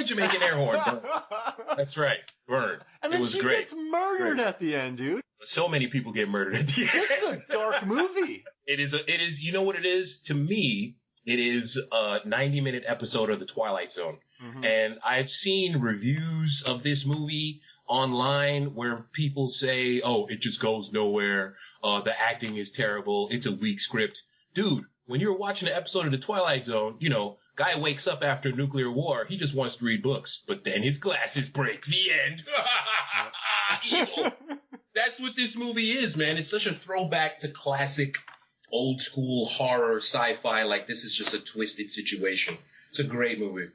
Jamaican air horn. Burn. That's right. Burn. And then it was she great. gets murdered at the end, dude. So many people get murdered at the end. This is a dark movie. It is, you know what it is? To me, it is a 90-minute episode of The Twilight Zone. Mm-hmm. And I've seen reviews of this movie online where people say, oh, it just goes nowhere. The acting is terrible. It's a weak script. Dude, when you're watching an episode of The Twilight Zone, you know, guy wakes up after a nuclear war. He just wants to read books. But then his glasses break. The end. Evil. That's what this movie is, man. It's such a throwback to classic old school horror sci-fi. Like, this is just a twisted situation. It's a great movie.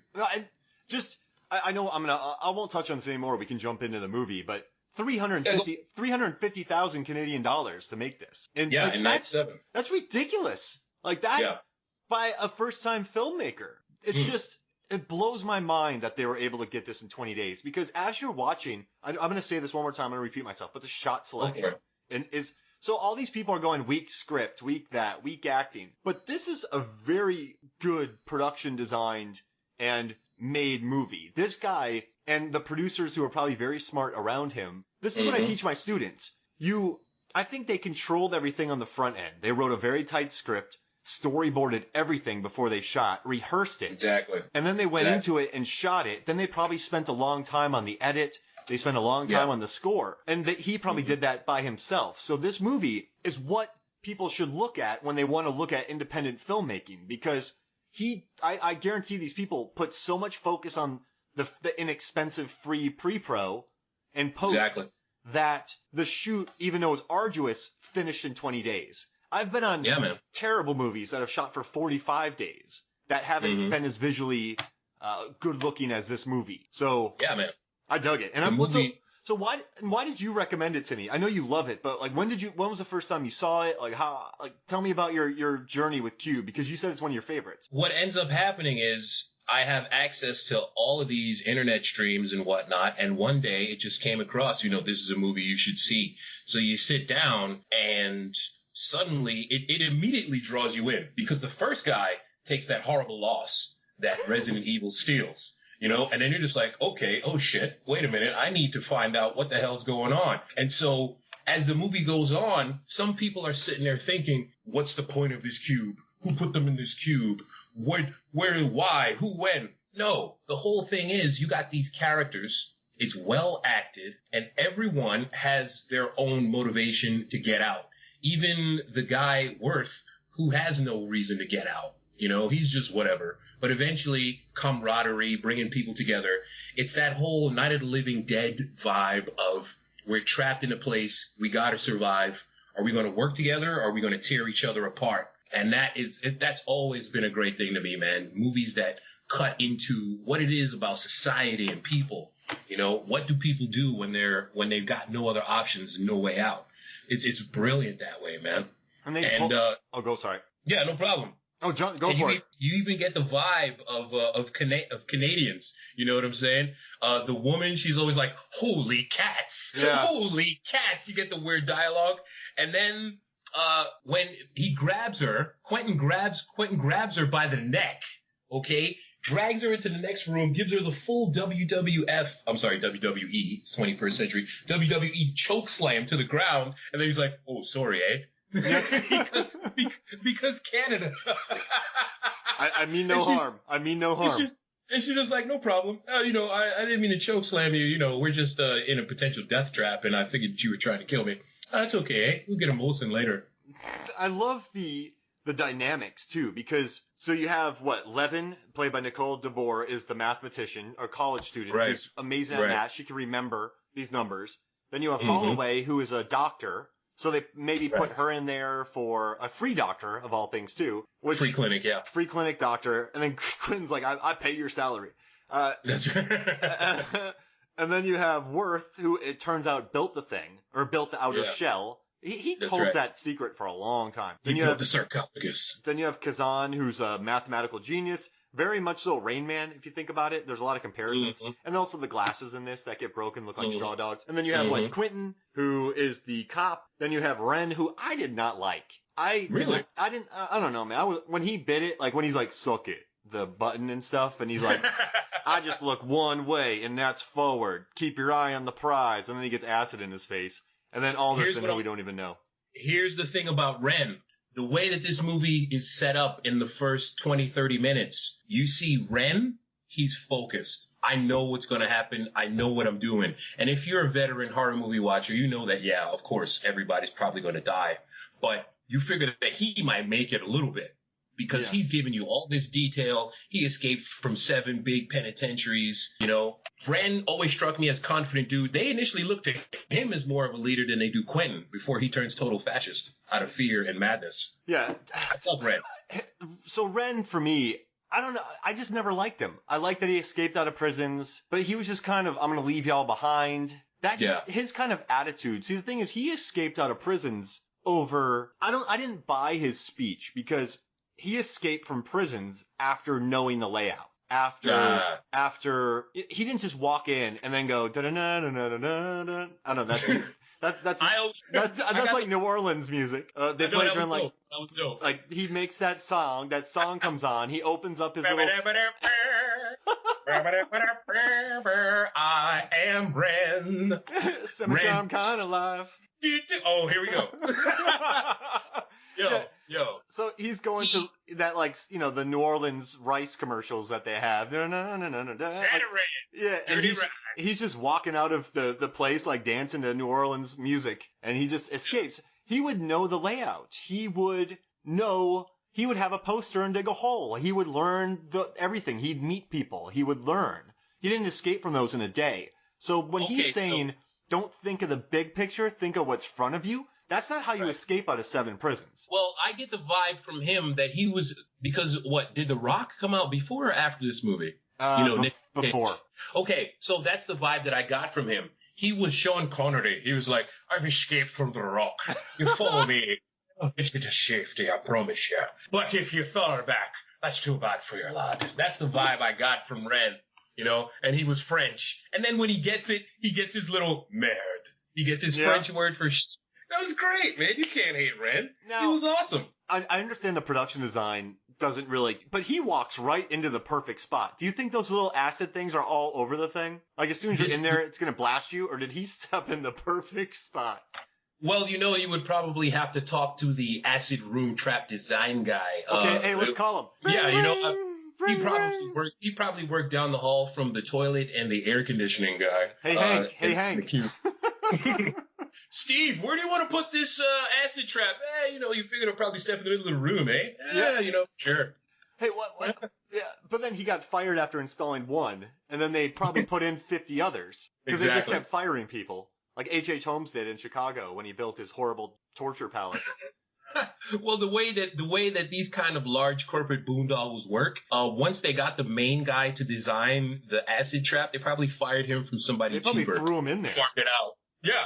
I know I won't touch on this anymore. We can jump into the movie, but 350,000 Canadian dollars to make this. And yeah, like, in 97. That's ridiculous. Like that by a first-time filmmaker. It's just, it blows my mind that they were able to get this in 20 days. Because as you're watching, I'm going to say this one more time, I'm going to repeat myself, but the shot selection so all these people are going weak script, weak acting. But this is a very good production designed and made movie. This guy and the producers who are probably very smart around him. This is what I teach my students. I think they controlled everything on the front end. They wrote a very tight script, storyboarded everything before they shot, rehearsed it. Exactly. And then they went into it and shot it. Then they probably spent a long time on the edit. They spent a long time on the score. And he probably did that by himself. So this movie is what people should look at when they want to look at independent filmmaking. Because I guarantee these people put so much focus on the inexpensive free pre-pro and post that the shoot, even though it's arduous, finished in 20 days. I've been on terrible movies that have shot for 45 days that haven't been as visually good looking as this movie. So yeah, man, I dug it. And so why did you recommend it to me? I know you love it, but like when was the first time you saw it? Like tell me about your journey with Cube, because you said it's one of your favorites. What ends up happening is I have access to all of these internet streams and whatnot, and one day it just came across, this is a movie you should see. So you sit down and suddenly it immediately draws you in, because the first guy takes that horrible loss that Resident Evil steals. And then you're just like, okay, oh shit, wait a minute, I need to find out what the hell's going on. And so as the movie goes on, some people are sitting there thinking, what's the point of this cube? Who put them in this cube? Where, why, who, when? No, the whole thing is you got these characters, it's well acted, and everyone has their own motivation to get out. Even the guy, Worth, who has no reason to get out. He's just whatever. But eventually, camaraderie, bringing people together. It's that whole Night of the Living Dead vibe of we're trapped in a place, we gotta survive. Are we going to work together, or are we going to tear each other apart? And that's always been a great thing to me, man. Movies that cut into what it is about society and people. What do people do when they've got no other options and no way out? It's brilliant that way, man. Go sorry. Yeah, no problem. Oh, John, go for it. You even get the vibe of Canadians. You know what I'm saying? The woman, she's always like, "Holy cats! Yeah. Holy cats!" You get the weird dialogue, and then when he grabs her, Quentin grabs her by the neck. Okay, drags her into the next room, gives her the full WWE, it's 21st century, WWE choke slam to the ground, and then he's like, "Oh, sorry, eh?" because Canada. I mean no harm. I mean no harm. And she's just like, no problem. I didn't mean to choke slam you. We're just in a potential death trap, and I figured you were trying to kill me. That's okay. Eh? We'll get a Molson later. I love the dynamics too, because so you have Levin, played by Nicole DeBoer, is the mathematician or college student who's amazing at math. She can remember these numbers. Then you have Holloway, who is a doctor. So they maybe put her in there for a free doctor, of all things, too. Free clinic, yeah. Free clinic doctor. And then Quentin's like, I pay your salary. That's right. And then you have Worth, who it turns out built the thing, or built the outer shell. He holds that secret for a long time. Then you built the sarcophagus. Then you have Kazan, who's a mathematical genius. Very much so Rain Man, if you think about it. There's a lot of comparisons. And also the glasses in this that get broken look like straw dogs. And then you have Quentin, who is the cop. Then you have Ren, who I did not like. I don't know, man. When he bit it, like when he's like, suck it, the button and stuff, and he's like, I just look one way, and that's forward. Keep your eye on the prize. And then he gets acid in his face. And then Alderson, who we don't even know. Here's the thing about Ren. The way that this movie is set up in the first 20, 30 minutes, you see Ren, he's focused. I know what's going to happen. I know what I'm doing. And if you're a veteran horror movie watcher, you know that, yeah, of course, everybody's probably going to die. But you figure that he might make it a little bit because he's giving you all this detail. He escaped from 7 big penitentiaries, you know. Ren always struck me as confident dude. They initially looked at him as more of a leader than they do Quentin before he turns total fascist out of fear and madness. Yeah. What's up, Ren? So Ren, for me, I don't know. I just never liked him. I like that he escaped out of prisons, but he was just kind of, I'm going to leave y'all behind. His kind of attitude. See, the thing is, he escaped out of prisons over, I didn't buy his speech because he escaped from prisons after knowing the layout. After he didn't just walk in and then go da da da da da da da. I don't know. That's like New Orleans music. They play during like that was dope. Like he makes that song. That song comes on. He opens up his little. I am Ren. Semi-charm kind of life. Oh, here we go. Yo. So he's going to that, like, you know, the New Orleans rice commercials that they have. Yeah, and he's just walking out of the place, like dancing to New Orleans music, and he just escapes. He would know the layout. He would have a poster and dig a hole. He would learn everything. He'd meet people. He would learn. He didn't escape from those in a day. So when he's saying, don't think of the big picture, think of what's front of you, that's not how you escape out of 7 prisons. Well, I get the vibe from him that he was, because did The Rock come out before or after this movie? Before. Okay, so that's the vibe that I got from him. He was Sean Connery. He was like, I've escaped from The Rock. You follow me. I'll get you to safety, I promise you. But if you fall back, that's too bad for your lad. That's the vibe I got from Ren, you know, and he was French. And then when he gets it, he gets his little merde. He gets his French word for That was great, man. You can't hate Ren. He was awesome. I understand the production design doesn't really, but he walks right into the perfect spot. Do you think those little acid things are all over the thing? Like as soon as you're in there, it's going to blast you? Or did he step in the perfect spot? Well, you know, you would probably have to talk to the acid room trap design guy. Okay, hey, let's call him. Yeah, you know, he probably worked down the hall from the toilet and the air conditioning guy. Hey, Hank. Steve, where do you want to put this acid trap? You know, you figured I'll probably step in the middle of the room, eh? Yeah, you know, sure. Hey, what? Yeah, but then he got fired after installing one, and then they probably put in 50 others. Because they just kept firing people. Like H.H. Holmes did in Chicago when he built his horrible torture palace. Well, the way that these kind of large corporate boondoggles work, once they got the main guy to design the acid trap, they probably fired him from somebody cheaper. They probably threw him in there. Marked it out. Yeah,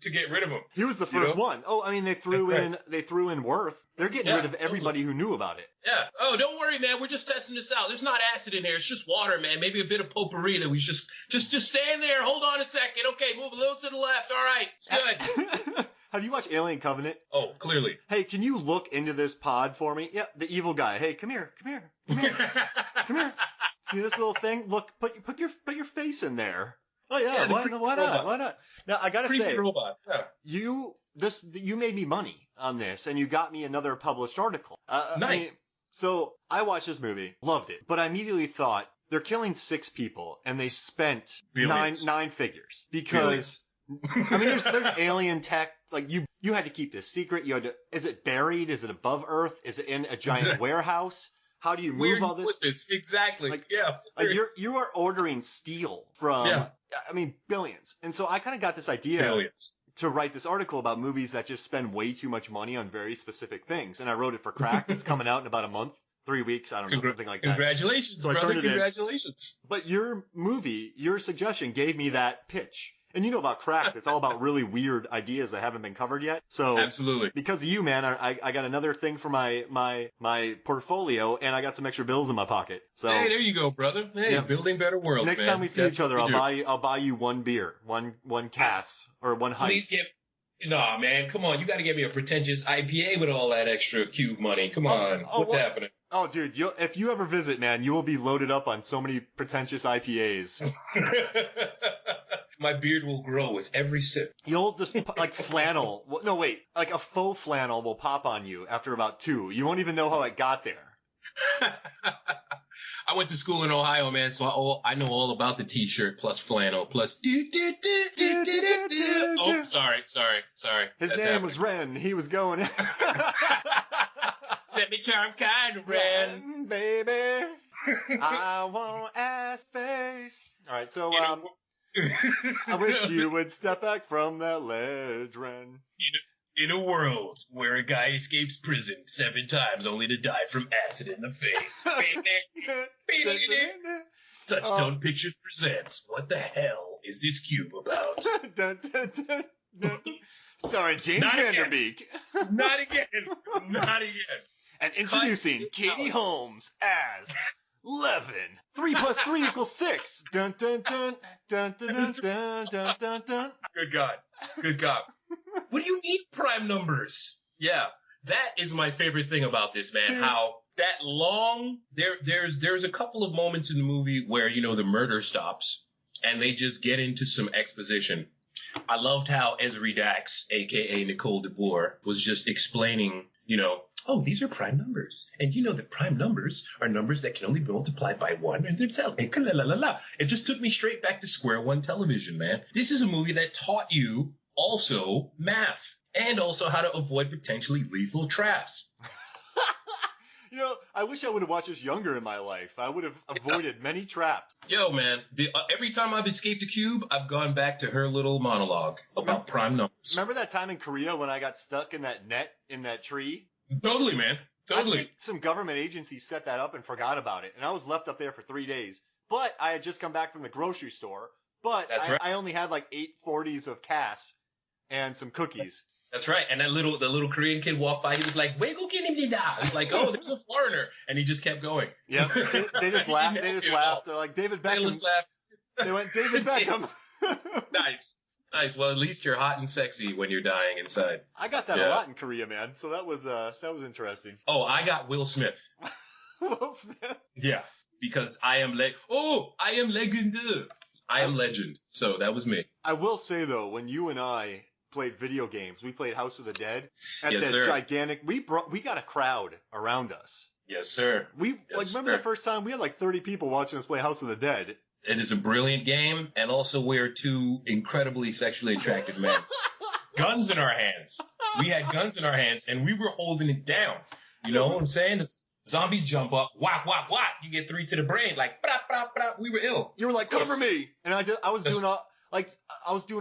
to get rid of him. He was the first one. Oh, I mean, they threw in Worth. They're getting rid of everybody who knew about it. Yeah. Oh, don't worry, man. We're just testing this out. There's not acid in here. It's just water, man. Maybe a bit of potpourri that we just stay in there. Hold on a second. Okay, move a little to the left. All right. It's good. Have you watched Alien Covenant? Oh, clearly. Hey, can you look into this pod for me? Yeah, the evil guy. Hey, come here. Come here. See this little thing? Look, put your face in there. Oh yeah, why not? Now I gotta say, robot. Yeah. You made me money on this, and you got me another published article. Nice. So I watched this movie, loved it, but I immediately thought they're killing 6 people, and they spent nine figures because I mean there's alien tech. Like you had to keep this secret. Is it buried? Is it above Earth? Is it in a giant warehouse? How do you move all this? Exactly. Like you are ordering steel from. Yeah. I mean, billions. And so I kind of got this idea to write this article about movies that just spend way too much money on very specific things. And I wrote it for Cracked. It's coming out in about a month, 3 weeks. I don't know, something like that. Congratulations, so brother. Congratulations. But your suggestion gave me that pitch. And you know about Cracked, it's all about really weird ideas that haven't been covered yet. So absolutely, because of you, man, I got another thing for my portfolio, and I got some extra bills in my pocket. So hey, there you go, brother. Hey, building better worlds. Next time we see each other, I'll buy you one beer, one cass, or one heist. Please man, come on, you got to get me a pretentious IPA with all that extra cube money. Come on, what's happening? Oh, dude, if you ever visit, man, you will be loaded up on so many pretentious IPAs. My beard will grow with every sip. You'll just, like, flannel. No, wait. Like, a faux flannel will pop on you after about 2. You won't even know how it got there. I went to school in Ohio, man, so I know all about the T-shirt plus flannel plus Oh, sorry. His name was Ren. He was going. Set me charm kind of Ren, baby. I want ass face. All right, so I wish you would step back from that ledge, Ren. In a world where a guy escapes prison 7 times only to die from acid in the face. Touchstone Pictures presents What the Hell is This Cube About? Starring James Vanderbeek. Not again. And introducing Katie Holmes as Levin. 3 + 3 = 6. Dun dun dun dun dun dun dun dun dun. Good God. What do you need prime numbers? Yeah, that is my favorite thing about this, man. How that long, there's a couple of moments in the movie where, the murder stops and they just get into some exposition. I loved how Esri Dax, a.k.a. Nicole DeBoer, was just explaining, oh, these are prime numbers. And that prime numbers are numbers that can only be multiplied by 1 and themselves. And it just took me straight back to square one television, man. This is a movie that taught you also math and also how to avoid potentially lethal traps. I wish I would have watched this younger in my life. I would have avoided many traps. Yo, man, every time I've escaped a cube, I've gone back to her little monologue about prime numbers. Remember that time in Korea when I got stuck in that net in that tree? Totally, man. Totally. I think some government agency set that up and forgot about it, and I was left up there for 3 days. But I had just come back from the grocery store, but I only had like 8 40s of Cass and some cookies. That's right. And the little Korean kid walked by. He was like, "Where go get him?" He's like, "Oh, there's a foreigner," and he just kept going. Yeah, they just laughed. They're like, "David Beckham." They just laughed. They went, "David Beckham." Nice. Well, at least you're hot and sexy when you're dying inside. I got that a lot in Korea, man. So that was interesting. Oh, I got Will Smith. Will Smith. Yeah, because I am legend. I am legend. So that was me. I will say though, when you and I played video games, we played House of the Dead at yes, that sir. gigantic. We got a crowd around us. Yes, sir. Remember the first time we had like 30 people watching us play House of the Dead. It is a brilliant game, and also we're 2 incredibly sexually attractive men. Guns in our hands. We had guns in our hands, and we were holding it down. You know what I'm saying? The zombies jump up, whack, whack, whack. You get 3 to the brain, like, brah, brah, brah. We were ill. You were like, cover me. And I was doing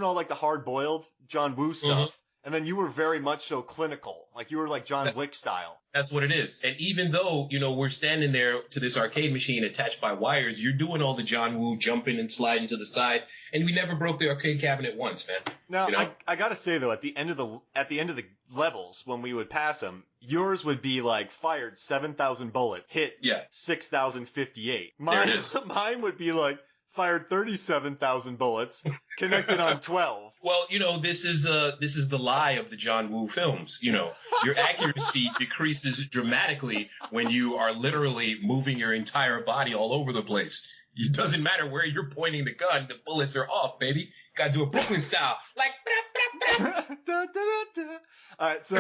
all like the hard-boiled John Woo stuff. Mm-hmm. And then you were very much so clinical. Like, you were like John Wick style. That's what it is. And even though, we're standing there to this arcade machine attached by wires, you're doing all the John Woo jumping and sliding to the side. And we never broke the arcade cabinet once, man. Now, I gotta say, though, at the end of the levels, when we would pass them, yours would be like fired 7,000 bullets, hit 6,058. Mine would be like fired 37,000 bullets, connected on 12. Well, this is the lie of the John Woo films. Your accuracy decreases dramatically when you are literally moving your entire body all over the place. It doesn't matter where you're pointing the gun, the bullets are off, baby. Gotta do a Brooklyn style. Like, blah, blah, blah. All right, so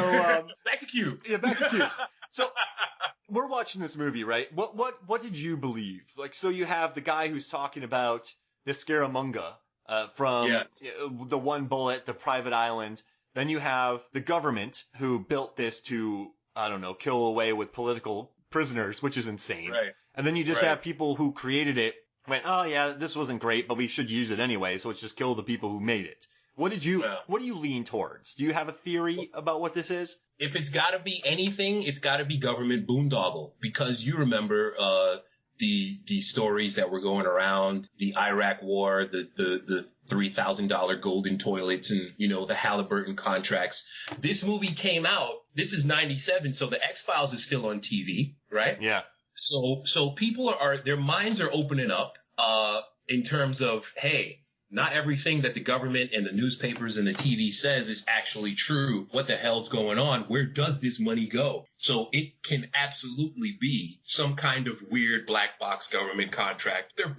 back to Cube. Yeah, back to Cube. So we're watching this movie, right? What did you believe? Like, so you have the guy who's talking about the Scaramanga from the one bullet, the private island. Then you have the government who built this to, I don't know, kill away with political prisoners, which is insane. Right. And then you just have people who created it went, oh yeah, this wasn't great, but we should use it anyway, so let's just kill the people who made it. What do you lean towards? Do you have a theory about what this is? If it's got to be anything, it's got to be government boondoggle, because you remember the stories that were going around, the Iraq War, the $3,000 golden toilets, and the Halliburton contracts. This movie came out. This is 97, so the X-Files is still on TV, right? Yeah. So people their minds are opening up in terms of, hey, not everything that the government and the newspapers and the TV says is actually true. What the hell's going on? Where does this money go? So it can absolutely be some kind of weird black box government contract. They're